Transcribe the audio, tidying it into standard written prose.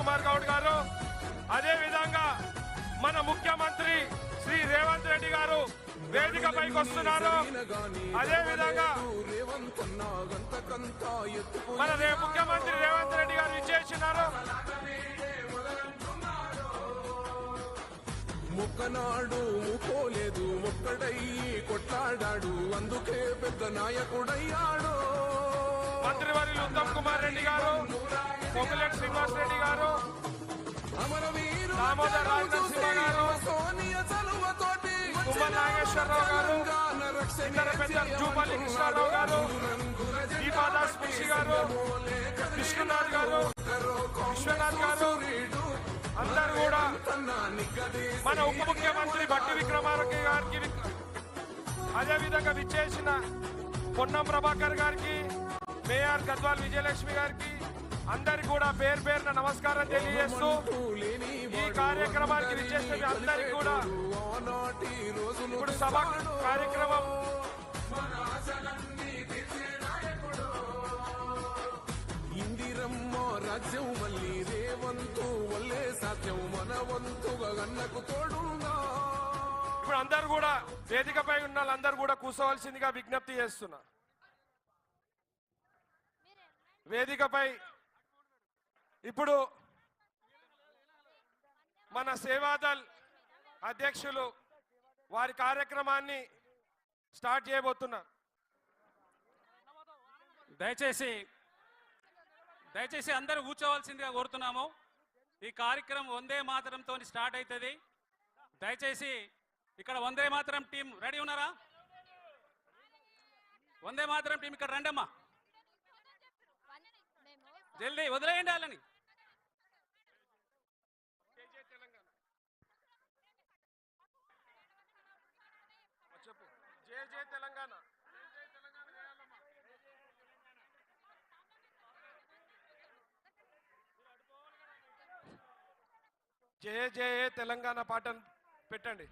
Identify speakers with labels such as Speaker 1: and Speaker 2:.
Speaker 1: కుమార్ గౌడ్ గారు, అదే విధంగా మన ముఖ్యమంత్రి శ్రీ రేవంత్ రెడ్డి గారు వేదికపైకి వస్తున్నారు. అదే విధంగా మన ముఖ్యమంత్రి రేవంత్ రెడ్డి గారు ఇచ్చేసినారు.
Speaker 2: ముక్కనాడు ముక్కోలేదు, ఒక్కడయ్యి కొట్లాడాడు, అందుకే పెద్ద నాయకుడయ్యాడు.
Speaker 1: మంత్రివర్యులు ఉత్తమ్ కుమార్ రెడ్డి గారు, పొంగులేటి శ్రీనివాస్ రెడ్డి గారు, దామోదర్ రాజనరసింహ గారు, తుమ్మల నాగేశ్వరరావు గారు, ఇతర పెద్దలు జూపల్లి కృష్ణారావు గారు, దీపాదాస్ మున్షి గారు, విష్ణునాథ్ గారు, విశ్వనాథ్ గారు, అందరూ కూడా మన ఉప ముఖ్యమంత్రి భట్టి విక్రమార్క గారికి, అదేవిధంగా విచ్చేసిన పొన్నం ప్రభాకర్ గారికి, మేయర్ గద్వాల్ విజయలక్ష్మి గారికి అందరికి కూడా పేరు పేరున నమస్కారం తెలియజేస్తూ ఈ కార్యక్రమానికి విచ్చేసిన అందరికి కూడా ఇప్పుడు సభ కార్యక్రమం
Speaker 2: ఇందిరమ్మ రాజ్యం మళ్ళీ రేవంతు వల్లే సాధ్యం, మన వంతుగా గన్నకు తోడుందా.
Speaker 1: ఇప్పుడు అందరు కూడా వేదికపై ఉన్న వాళ్ళందరూ కూడా కూర్చోవలసిందిగా విజ్ఞప్తి చేస్తున్నా. వేదికపై ఇప్పుడు మన సేవాదల్ అధ్యక్షులు వారి కార్యక్రమాన్ని స్టార్ట్ చేయబోతున్నారు.
Speaker 3: దయచేసి అందరూ కూర్చోవలసిందిగా కోరుతున్నాము. ఈ కార్యక్రమం వందే మాతరంతో స్టార్ట్ అవుతుంది. దయచేసి ఇక్కడ వందే మాతరం టీం రెడీ ఉన్నారా? వందే మాతరం టీం ఇక్కడ రండమ్మా, జల్దీ వదిలేయండి వాళ్ళని.
Speaker 1: జై జై తెలంగాణ. జయ జయ తెలంగాణ పాటను పెట్టండి.